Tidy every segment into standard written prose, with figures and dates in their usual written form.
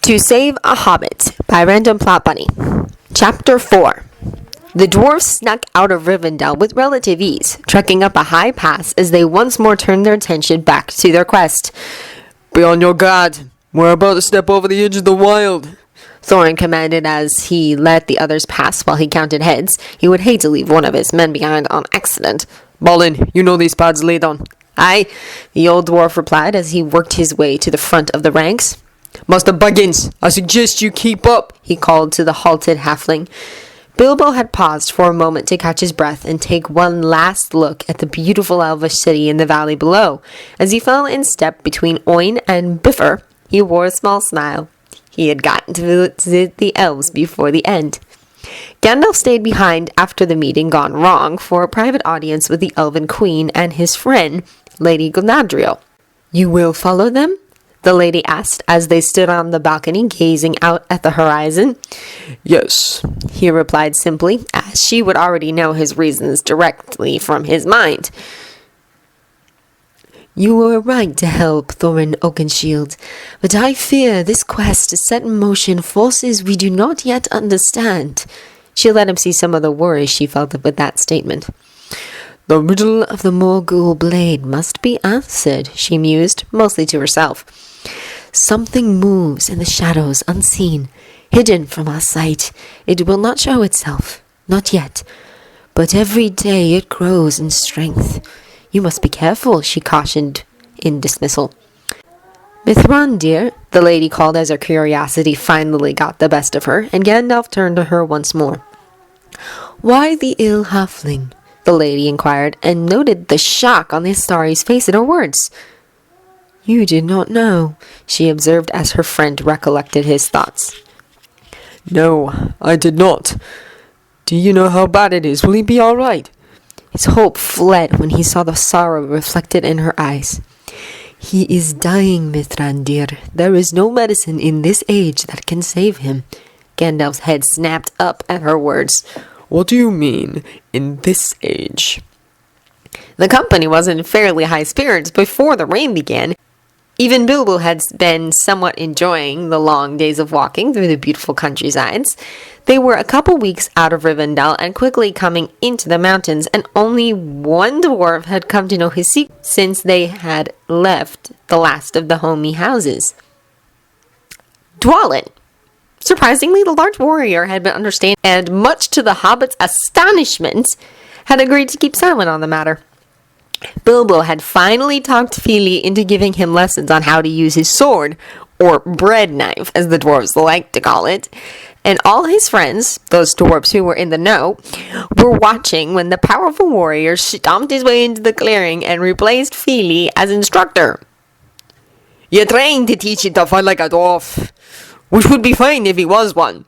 To Save a Hobbit by Random Plot Bunny. Chapter 4. The dwarves snuck out of Rivendell with relative ease, trekking up a high pass as they once more turned their attention back to their quest. "Be on your guard. We're about to step over the edge of the wild," Thorin commanded as he let the others pass while he counted heads. He would hate to leave one of his men behind on accident. "Balin, you know these paths lead on." "Aye," the old dwarf replied as he worked his way to the front of the ranks. "Master Buggins, I suggest you keep up," he called to the halted halfling. Bilbo had paused for a moment to catch his breath and take one last look at the beautiful elvish city in the valley below. As he fell in step between Oin and Bifur, he wore a small smile. He had gotten to visit the elves before the end. Gandalf stayed behind after the meeting gone wrong for a private audience with the Elven Queen and his friend, Lady Galadriel. "You will follow them?" the lady asked as they stood on the balcony gazing out at the horizon. "Yes," he replied simply, as she would already know his reasons directly from his mind. "You were right to help Thorin Oakenshield, but I fear this quest to set in motion forces we do not yet understand." She let him see some of the worry she felt with that statement. "The riddle of the Morgul blade must be answered," she mused, mostly to herself. "Something moves in the shadows unseen, hidden from our sight. It will not show itself, not yet, but every day it grows in strength. You must be careful," she cautioned in dismissal. "Mithran, dear," the lady called as her curiosity finally got the best of her, and Gandalf turned to her once more. "Why the ill halfling?" the lady inquired, and noted the shock on the Astari's face at her words. "You did not know," she observed as her friend recollected his thoughts. "No, I did not. Do you know how bad it is? Will he be all right?" His hope fled when he saw the sorrow reflected in her eyes. "He is dying, Mithran, dear. There is no medicine in this age that can save him." Gandalf's head snapped up at her words. "What do you mean, in this age?" The company was in fairly high spirits before the rain began. Even Bilbo had been somewhat enjoying the long days of walking through the beautiful countrysides. They were a couple weeks out of Rivendell and quickly coming into the mountains, and only one dwarf had come to know his secret since they had left the last of the homey houses. Dwalin. Surprisingly, the large warrior had been understanding, and much to the hobbit's astonishment, had agreed to keep silent on the matter. Bilbo had finally talked Fili into giving him lessons on how to use his sword, or bread knife, as the dwarves like to call it, and all his friends, those dwarves who were in the know, were watching when the powerful warrior stomped his way into the clearing and replaced Fili as instructor. "You're trying to teach him to fight like a dwarf, which would be fine if he was one,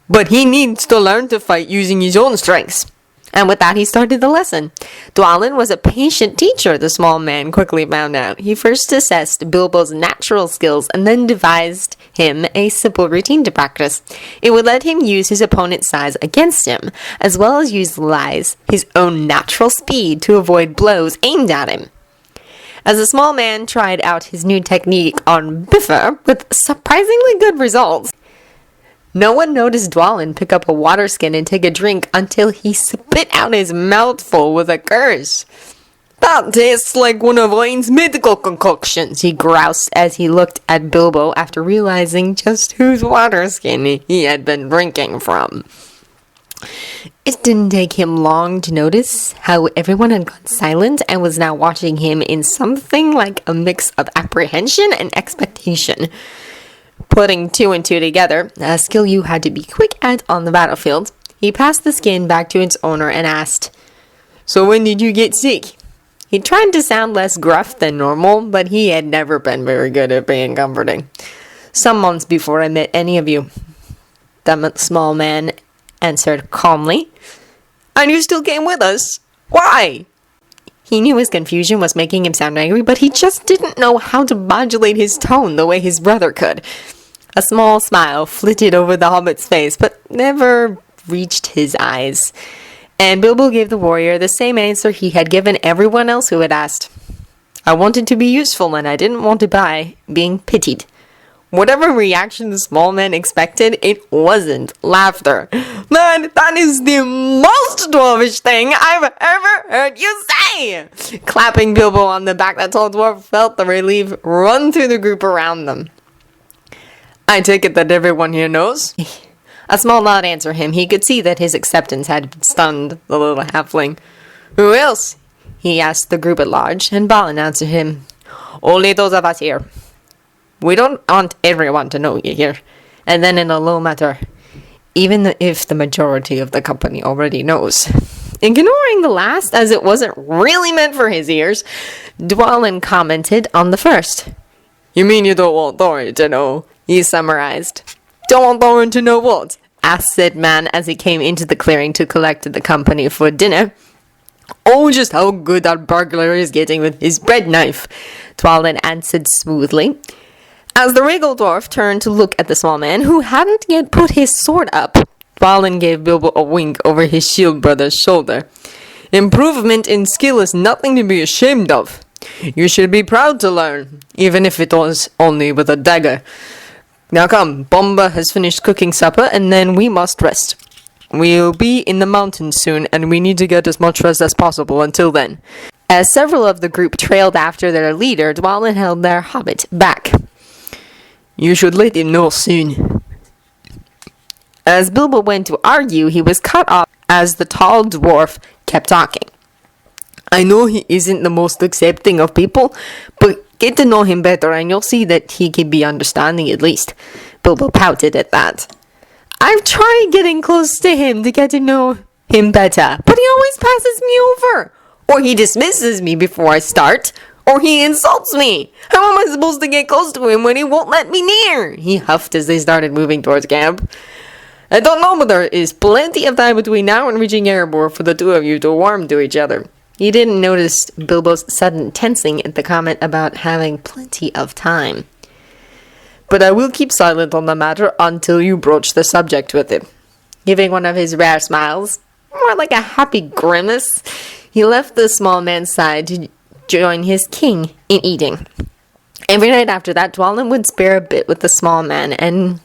but he needs to learn to fight using his own strengths." And with that, he started the lesson. Dwalin was a patient teacher, the small man quickly found out. He first assessed Bilbo's natural skills and then devised him a simple routine to practice. It would let him use his opponent's size against him, as well as utilize his own natural speed to avoid blows aimed at him. As the small man tried out his new technique on Bifur with surprisingly good results, no one noticed Dwalin pick up a water skin and take a drink until he spit out his mouthful with a curse. "That tastes like one of Oin's mythical concoctions," he groused as he looked at Bilbo after realizing just whose water skin he had been drinking from. It didn't take him long to notice how everyone had gone silent and was now watching him in something like a mix of apprehension and expectation. Putting two and two together, a skill you had to be quick at on the battlefield, he passed the skin back to its owner and asked, "So when did you get sick?" He tried to sound less gruff than normal, but he had never been very good at being comforting. "Some months before I met any of you," the small man answered calmly. "And you still came with us? Why?" He knew his confusion was making him sound angry, but he just didn't know how to modulate his tone the way his brother could. A small smile flitted over the hobbit's face, but never reached his eyes. And Bilbo gave the warrior the same answer he had given everyone else who had asked. "I wanted to be useful, and I didn't want to buy being pitied." Whatever reaction the small man expected, it wasn't laughter. Man, that is the most dwarvish thing I've ever heard you say! Clapping Bilbo on the back, that tall dwarf felt the relief run through the group around them. I take it that everyone here knows? A small nod answered him. He could see that his acceptance had stunned the little halfling. Who else? He asked the group at large, and Balin answered him. Only those of us here. We don't want everyone to know you're here. And then in a low matter, even if the majority of the company already knows. Ignoring the last, as it wasn't really meant for his ears, Dwalin commented on the first. You mean you don't want Thorin to know? He summarized. Don't want Thorin to know what? Asked said man as he came into the clearing to collect the company for dinner. Oh, just how good that burglar is getting with his bread knife, Dwalin answered smoothly. As the regal dwarf turned to look at the small man, who hadn't yet put his sword up, Dwalin gave Bilbo a wink over his shield brother's shoulder. Improvement in skill is nothing to be ashamed of. You should be proud to learn, even if it was only with a dagger. Now come, Bomba has finished cooking supper, and then we must rest. We'll be in the mountains soon, and we need to get as much rest as possible until then. As several of the group trailed after their leader, Dwalin held their hobbit back. You should let him know soon. As Bilbo went to argue, he was cut off as the tall dwarf kept talking. I know he isn't the most accepting of people, but get to know him better and you'll see that he can be understanding at least. Bilbo pouted at that. I've tried getting close to him to get to know him better, but he always passes me over. Or he dismisses me before I start. Or he insults me. How am I supposed to get close to him when he won't let me near? He huffed as they started moving towards camp. I don't know, but there is plenty of time between now and reaching Erebor for the two of you to warm to each other. He didn't notice Bilbo's sudden tensing at the comment about having plenty of time. But I will keep silent on the matter until you broach the subject with him. Giving one of his rare smiles, more like a happy grimace, he left the small man's side to join his king in eating. Every night after that, Dwalin would spare a bit with the small man and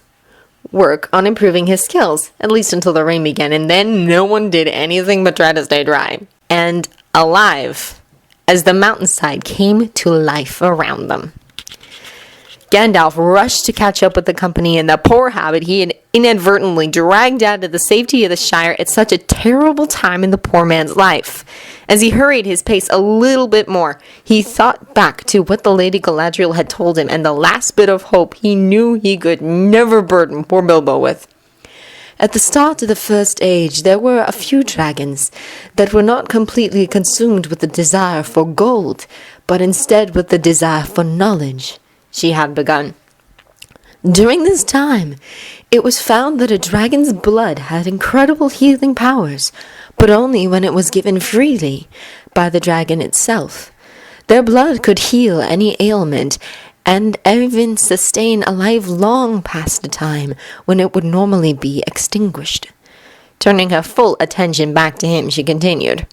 work on improving his skills, at least until the rain began, and then no one did anything but try to stay dry and alive as the mountainside came to life around them. Gandalf rushed to catch up with the company, and the poor Hobbit he had inadvertently dragged out of the safety of the Shire at such a terrible time in the poor man's life. As he hurried his pace a little bit more, he thought back to what the Lady Galadriel had told him, and the last bit of hope he knew he could never burden poor Bilbo with. At the start of the First Age, there were a few dragons that were not completely consumed with the desire for gold, but instead with the desire for knowledge. She had begun. During this time, it was found that a dragon's blood had incredible healing powers, but only when it was given freely by the dragon itself. Their blood could heal any ailment and even sustain a life long past the time when it would normally be extinguished. Turning her full attention back to him, she continued,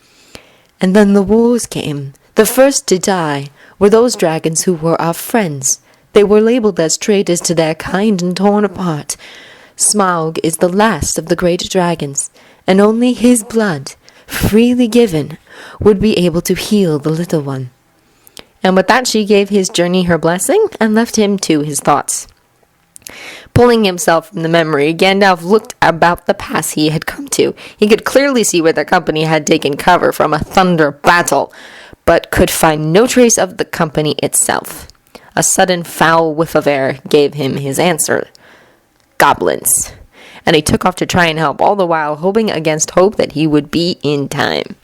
And then the wars came. The first to die were those dragons who were our friends. They were labeled as traitors to their kind and torn apart. Smaug is the last of the great dragons, and only his blood, freely given, would be able to heal the little one. And with that she gave his journey her blessing, and left him to his thoughts. Pulling himself from the memory, Gandalf looked about the pass he had come to. He could clearly see where the company had taken cover from a thunder battle, but could find no trace of the company itself. A sudden foul whiff of air gave him his answer. Goblins. And he took off to try and help, all the while hoping against hope that he would be in time.